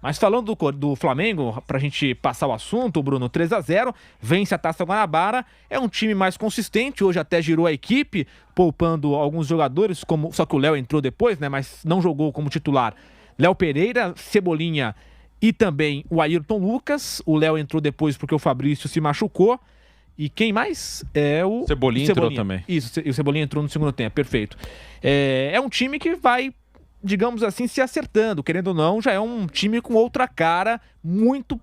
Mas falando do Flamengo, pra gente passar o assunto, Bruno, 3-0, vence a Taça Guanabara, é um time mais consistente, hoje até girou a equipe, poupando alguns jogadores, só que o Léo entrou depois, né, mas não jogou como titular. Léo Pereira, Cebolinha e também o Ayrton Lucas, o Léo entrou depois porque o Fabrício se machucou, e quem mais? O Cebolinha entrou também. Isso, o Cebolinha entrou no segundo tempo, perfeito. É um time que vai, digamos assim, se acertando, querendo ou não, já é um time com outra cara, muito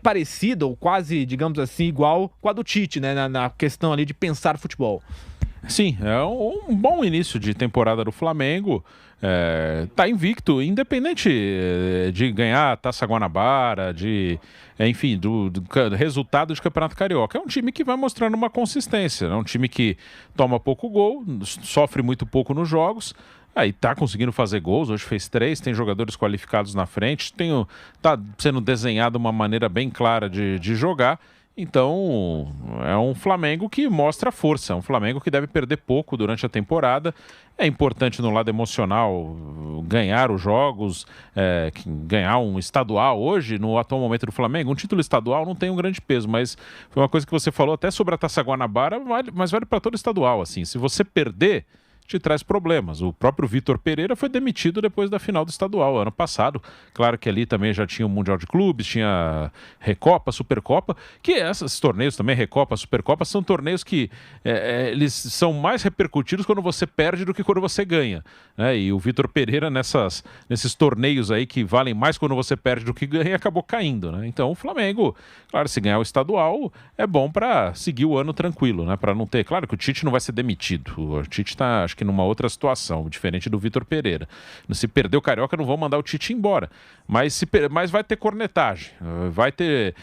parecida, ou quase, digamos assim, igual com a do Tite, né, na questão ali de pensar futebol. Sim, é um bom início de temporada do Flamengo. Tá invicto, independente de ganhar a Taça Guanabara, enfim, do resultado de Campeonato Carioca. É um time que vai mostrando uma consistência, é um time que toma pouco gol, sofre muito pouco nos jogos. Aí tá conseguindo fazer gols, hoje fez 3, tem jogadores qualificados na frente, tá sendo desenhada uma maneira bem clara de jogar. Então, é um Flamengo que mostra força, é um Flamengo que deve perder pouco durante a temporada. É importante no lado emocional ganhar os jogos, ganhar um estadual hoje, no atual momento do Flamengo. Um título estadual não tem um grande peso, mas foi uma coisa que você falou até sobre a Taça Guanabara, mas vale para todo estadual, assim. Se você perder, te traz problemas. O próprio Vitor Pereira foi demitido depois da final do estadual, ano passado. Claro que ali também já tinha o Mundial de Clubes, tinha Recopa, Supercopa, que esses torneios também, Recopa, Supercopa, são torneios que eles são mais repercutidos quando você perde do que quando você ganha, né? E o Vitor Pereira nesses torneios aí que valem mais quando você perde do que ganha, acabou caindo, né? Então o Flamengo, claro, se ganhar o estadual, é bom para seguir o ano tranquilo, né? Para não ter, claro que o Tite não vai ser demitido. O Tite tá, acho que numa outra situação, diferente do Vitor Pereira. Se perder o Carioca, não vão mandar o Tite embora. Mas vai ter cornetagem, vai ter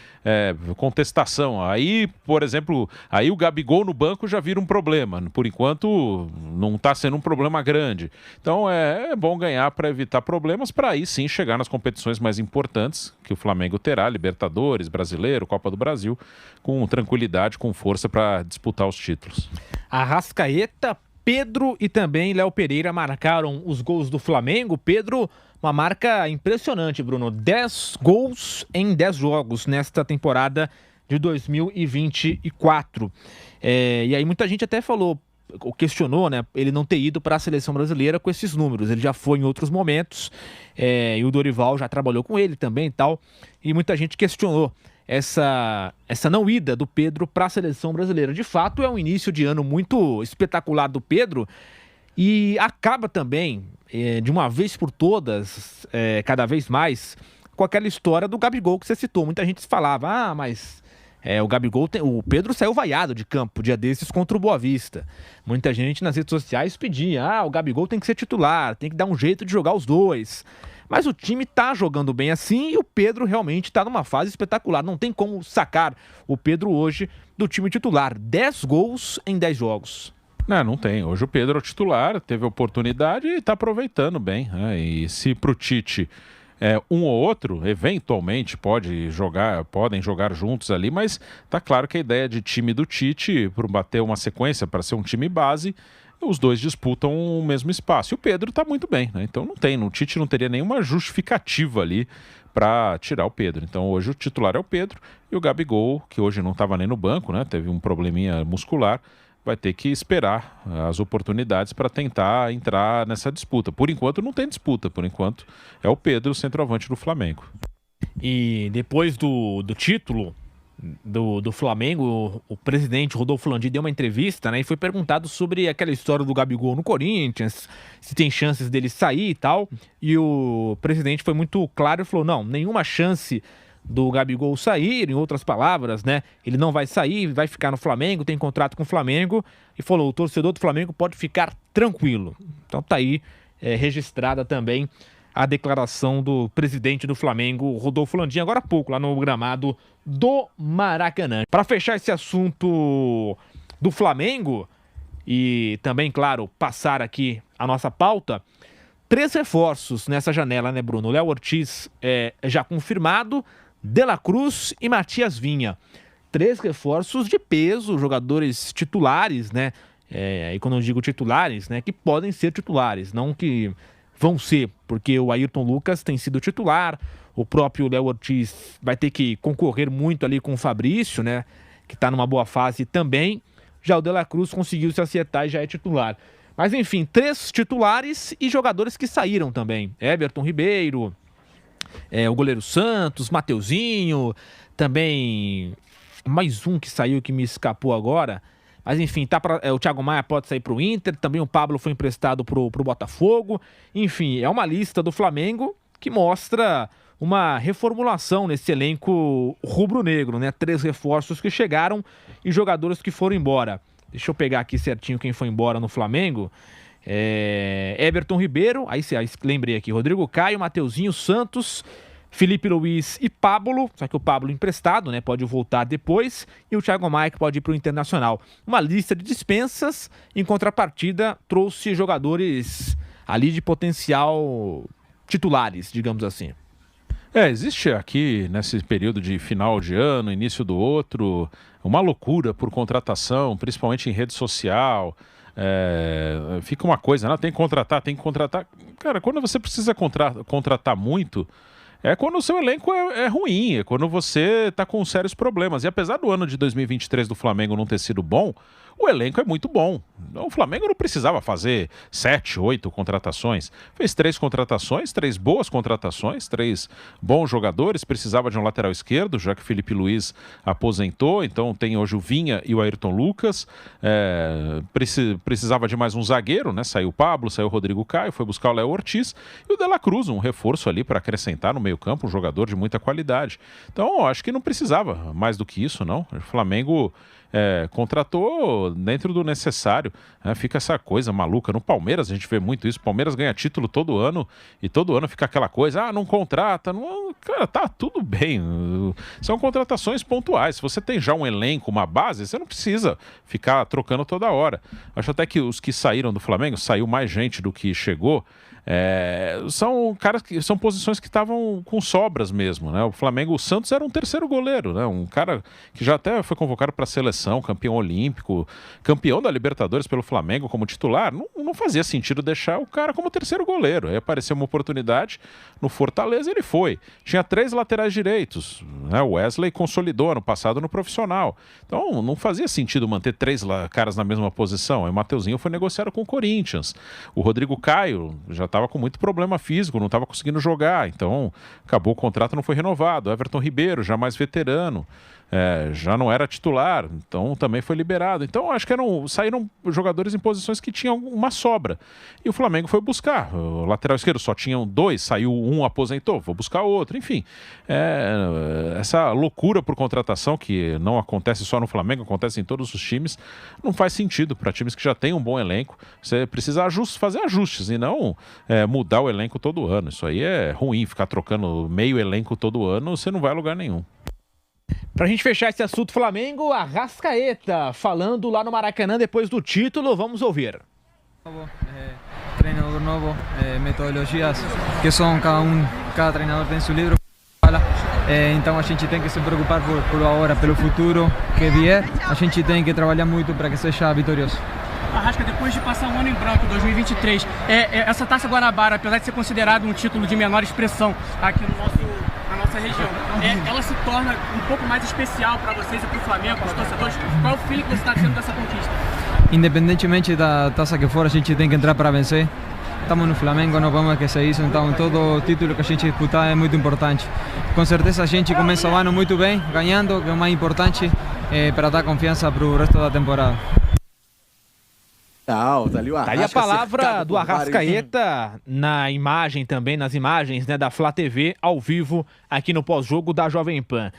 contestação. Aí, por exemplo, aí o Gabigol no banco já vira um problema. Por enquanto, não está sendo um problema grande. Então, é bom ganhar para evitar problemas, para aí sim chegar nas competições mais importantes que o Flamengo terá, Libertadores, Brasileiro, Copa do Brasil, com tranquilidade, com força para disputar os títulos. Arrascaeta, Pedro e também Léo Pereira marcaram os gols do Flamengo. Pedro, uma marca impressionante, Bruno. 10 gols em 10 jogos nesta temporada de 2024. E aí muita gente até falou, ou questionou, né, ele não ter ido para a seleção brasileira com esses números. Ele já foi em outros momentos, e o Dorival já trabalhou com ele também e tal. E muita gente questionou essa não ida do Pedro para a seleção brasileira. De fato, é um início de ano muito espetacular do Pedro e acaba também, de uma vez por todas, cada vez mais, com aquela história do Gabigol que você citou. Muita gente falava, mas o Gabigol, o Pedro saiu vaiado de campo dia desses contra o Boa Vista. Muita gente nas redes sociais pedia, o Gabigol tem que ser titular, tem que dar um jeito de jogar os dois. Mas o time tá jogando bem assim e o Pedro realmente tá numa fase espetacular. Não tem como sacar o Pedro hoje do time titular. 10 gols em 10 jogos. Não tem. Hoje o Pedro é o titular, teve oportunidade e tá aproveitando bem, né? E se pro Tite um ou outro, eventualmente podem jogar juntos ali, mas tá claro que a ideia de time do Tite, por bater uma sequência para ser um time base, os dois disputam o mesmo espaço. E o Pedro está muito bem, né? Então o Tite não teria nenhuma justificativa ali para tirar o Pedro. Então hoje o titular é o Pedro e o Gabigol, que hoje não estava nem no banco, né? Teve um probleminha muscular, vai ter que esperar as oportunidades para tentar entrar nessa disputa. Por enquanto não tem disputa, por enquanto é o Pedro, o centroavante do Flamengo. E depois do título do Flamengo, o presidente Rodolfo Landim deu uma entrevista, né, e foi perguntado sobre aquela história do Gabigol no Corinthians, se tem chances dele sair e tal, e o presidente foi muito claro e falou, não, nenhuma chance do Gabigol sair, em outras palavras, né, ele não vai sair, vai ficar no Flamengo, tem contrato com o Flamengo, e falou, o torcedor do Flamengo pode ficar tranquilo. Então tá aí registrada também a declaração do presidente do Flamengo, Rodolfo Landim, agora há pouco, lá no gramado do Maracanã. Para fechar esse assunto do Flamengo e também, claro, passar aqui a nossa pauta, 3 reforços nessa janela, né, Bruno? Léo Ortiz já confirmado, De La Cruz e Matias Vinha. 3 reforços de peso, jogadores titulares, né? E quando eu digo titulares, né, que podem ser titulares, não que vão ser, porque o Ayrton Lucas tem sido titular, O próprio Léo Ortiz vai ter que concorrer muito ali com o Fabrício, né? Que está numa boa fase também. Já o De La Cruz conseguiu se acertar e já é titular. Mas enfim, 3 titulares e jogadores que saíram também. Everton Ribeiro, o goleiro Santos, Mateuzinho, também mais um que saiu que me escapou agora. Mas enfim, o Thiago Maia pode sair para o Inter, também o Pablo foi emprestado para o Botafogo. Enfim, é uma lista do Flamengo que mostra uma reformulação nesse elenco rubro-negro, né? 3 reforços que chegaram e jogadores que foram embora. Deixa eu pegar aqui certinho quem foi embora no Flamengo. Everton Ribeiro, aí lembrei aqui, Rodrigo Caio, Mateuzinho, Santos, Felipe Luiz e Pablo, só que o Pablo emprestado, né? Pode voltar depois, e o Thiago Maia que pode ir para o Internacional. Uma lista de dispensas, em contrapartida, trouxe jogadores ali de potencial titulares, digamos assim. Existe aqui, nesse período de final de ano, início do outro, uma loucura por contratação, principalmente em rede social. Fica uma coisa, né? Tem que contratar. Cara, quando você precisa contratar muito, é quando o seu elenco é ruim, é quando você está com sérios problemas. E apesar do ano de 2023 do Flamengo não ter sido bom, o elenco é muito bom. O Flamengo não precisava fazer 7, 8 contratações. Fez 3 contratações, 3 boas contratações, 3 bons jogadores. Precisava de um lateral esquerdo, já que o Felipe Luiz aposentou. Então tem hoje o Vinha e o Ayrton Lucas. Precisava de mais um zagueiro, né? Saiu o Pablo, saiu o Rodrigo Caio, foi buscar o Léo Ortiz. E o De La Cruz, um reforço ali para acrescentar no meio-campo, um jogador de muita qualidade. Então acho que não precisava mais do que isso, não. O Flamengo contratou dentro do necessário, né? Fica essa coisa maluca. No Palmeiras a gente vê muito isso. O Palmeiras ganha título todo ano e todo ano fica aquela coisa, não contrata, cara, tá tudo bem. São contratações pontuais. Se você tem já um elenco, uma base, você não precisa ficar trocando toda hora. Acho até que os que saíram do Flamengo, saiu mais gente do que chegou. São caras que são posições que estavam com sobras mesmo, né? O Flamengo, o Santos era um terceiro goleiro, né? Um cara que já até foi convocado para a seleção, campeão olímpico, campeão da Libertadores pelo Flamengo como titular. Não fazia sentido deixar o cara como terceiro goleiro. Aí apareceu uma oportunidade no Fortaleza, ele foi. Tinha 3 laterais direitos, né? O Wesley consolidou ano passado no profissional. Então não fazia sentido manter 3 caras na mesma posição. Aí o Mateuzinho foi negociado com o Corinthians. O Rodrigo Caio já estava com muito problema físico, não estava conseguindo jogar, então acabou o contrato, não foi renovado. Everton Ribeiro, já mais veterano, já não era titular, então também foi liberado. Então acho que saíram jogadores em posições que tinham uma sobra. E o Flamengo foi buscar. O lateral esquerdo só tinham 2, saiu um, aposentou, vou buscar outro. Enfim, essa loucura por contratação, que não acontece só no Flamengo, acontece em todos os times, não faz sentido para times que já têm um bom elenco. Você precisa fazer ajustes e não mudar o elenco todo ano. Isso aí é ruim, ficar trocando meio elenco todo ano, você não vai a lugar nenhum. Pra gente fechar esse assunto Flamengo, Arrascaeta falando lá no Maracanã depois do título, vamos ouvir. Treinador novo, metodologias que são cada treinador tem seu livro. Então a gente tem que se preocupar por agora, pelo futuro que vier. A gente tem que trabalhar muito para que seja vitorioso. Arrasca, depois de passar um ano em branco, 2023, essa Taça Guanabara, apesar de ser considerado um título de menor expressão aqui na nossa região, ela se torna um pouco mais especial para vocês e para o Flamengo, para os torcedores? Qual é o feeling que você está tendo dessa conquista? Independentemente da taça que for, a gente tem que entrar para vencer. Estamos no Flamengo, não vamos esquecer isso, então todo título que a gente disputar é muito importante. Com certeza a gente começa o ano muito bem, ganhando, que é o mais importante, para dar confiança para o resto da temporada. Tá ali a palavra do Arrascaeta na imagem também, nas imagens, né, da Flá TV ao vivo aqui no pós-jogo da Jovem Pan.